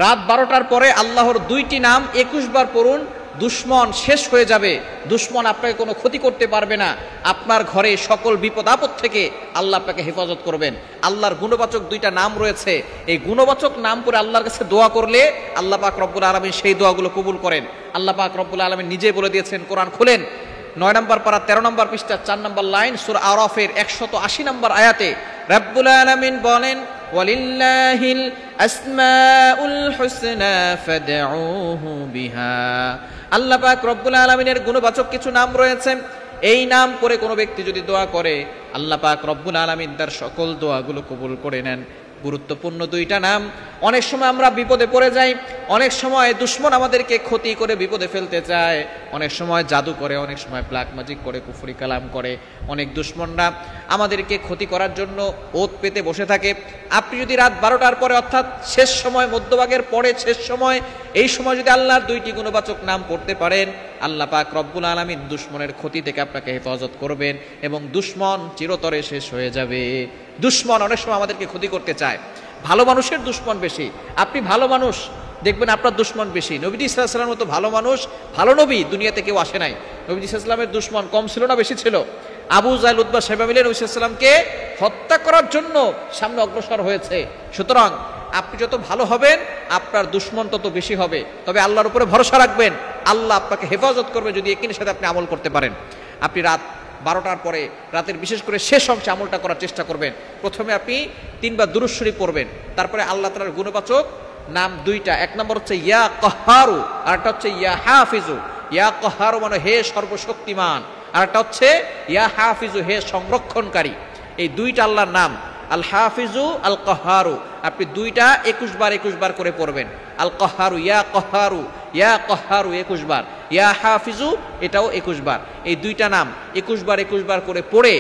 রাত 12টার পরে আল্লাহর দুইটি নাম 21 বার পড়ুন, দুশমন শেষ হয়ে যাবে। দুশমন আপনাকে কোনো ক্ষতি করতে পারবে না। আপনার ঘরে সকল বিপদ আপদ থেকে আল্লাহ আপনাকে হেফাজত করবেন। আল্লাহর গুণবাচক দুইটা নাম রয়েছে, এই গুণবাচক নাম পড়ে আল্লাহর কাছে দোয়া করলে আল্লাহ পাক রব্বুল আলামিন সেই দোয়াগুলো কবুল করেন। আল্লাহ পাক রব্বুল আলামিন নিজেই বলে দিয়েছেন, কোরআন খুলেন 9 নম্বর পারা 13 নম্বর পৃষ্ঠা 4 নম্বর লাইন, সূরা আরাফের 180 নম্বর আয়াতে রব্বুল আলামিন বলেন, ওয়ালিল্লাহিল আসমাউল হুসনা ফাদউহু বিহা। আল্লাহ পাক রব্বুল আলামিনের গুণবাচক কিছু নাম রয়েছে, এই নাম করে কোনো ব্যক্তি যদি দোয়া করে আল্লাহ পাক রব্বুল আলামিন তার সকল দোয়াগুলো কবুল করে নেন। গুরুত্বপূর্ণ দুইটা নাম। অনেক সময় আমরা বিপদে পড়ে যাই, অনেক সময় দুশমন আমাদেরকে ক্ষতি করে বিপদে ফেলতে চায়, অনেক সময় জাদু করে, অনেক সময় ব্ল্যাক ম্যাজিক করে, কুফরি কালাম করে। অনেক দুশমনরা আমাদেরকে ক্ষতি করার জন্য ওত পেতে বসে থাকে। আপনি যদি রাত 12টার পরে, অর্থাৎ শেষ সময়, মধ্যভাগের পরে শেষ সময়, এই সময় যদি আল্লাহর দুইটি গুণবাচক নাম পড়তে পারেন, আল্লাহ পাক রব্বুল আলামিন দুশমনের ক্ষতি থেকে আপনাকে হেফাজত করবেন এবং দুশমন চিরতরে শেষ হয়ে যাবে। দুশমন অনেক সময় আমাদেরকে ক্ষতি করতে চায়। ভালো মানুষের দুশমন বেশি। আপনি ভালো মানুষ, দেখবেন আপনার দুশমন বেশি। নবীজি সাল্লাল্লাহু আলাইহি ওয়াসাল্লামের মতো ভালো মানুষ, ভালো নবী দুনিয়াতে কেউ আসে নাই। নবীজি সাল্লাল্লাহু আলাইহি ওয়াসাল্লামের দুশমন কম ছিল না, বেশি ছিল? আবু জাহল, উতবা, শাইবা মিলে নবী সাল্লাল্লাহু আলাইহি ওয়াসাল্লামকে হত্যা করার জন্য সামনে অগ্রসর হয়েছে। সুতরাং আপনি যত ভালো হবেন আপনার দুশমন তত বেশি হবে। তবে আল্লাহর উপরে ভরসা রাখবেন, আল্লাহ আপনাকে হেফাজত করবে যদি একিনের সাথে আপনি আমল করতে পারেন। আপনি রাত 12টার পরে, রাতের বিশেষ করে শেষ অংশে আমলটা করার চেষ্টা করবেন। প্রথমে আপনি 3 বার দুরূদ শরীফ পড়বেন, তারপরে আল্লাহ তাআলার গুণবাচক নাম দুইটা, এক নম্বর হচ্ছে ইয়া কাহ্হারু, আর একটা হচ্ছে ইয়া হাফিজু। ইয়া কাহ্হারু মানে হে সর্বশক্তিমান, আর একটা হচ্ছে ইয়া হাফিজু, হে সংরক্ষণকারী। এই দুইটা আল্লাহর নাম, আল হাফিজু আল কাহ্হারু। আপনি দুইটা 21 বার করে পড়বেন। আল কাহ্হারু, ইয়া কাহ্হারু, ইয়া কাহ্হারু 21 বার, ইয়া হাফিজু এটাও 21 বার। এই দুইটা নাম 21 বার করে পড়ে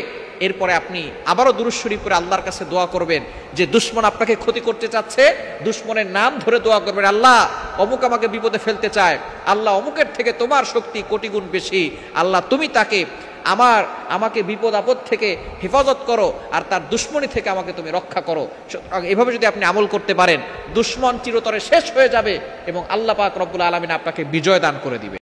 এরপরে আপনি আবারও দুরূদ শরীফ পড়ে আল্লাহর কাছে দোয়া করবেন। যে দুশমন আপনাকে ক্ষতি করতে চাচ্ছে, দুশমনের নাম ধরে দোয়া করবেন, আল্লাহ অমুক আমাকে বিপদে ফেলতে চায়, আল্লাহ অমুকের থেকে তোমার শক্তি কোটি গুণ বেশি, আল্লাহ তুমি তাকে আমাকে বিপদ আপদ থেকে হেফাজত করো, আর তার দুশমনি থেকে আমাকে তুমি রক্ষা করো। এভাবে যদি আপনি আমল করতে পারেন, দুশমন চিরতরে শেষ হয়ে যাবে এবং আল্লাহ পাক রব্বুল আলামিন আপনাকে বিজয় দান করে দিবে।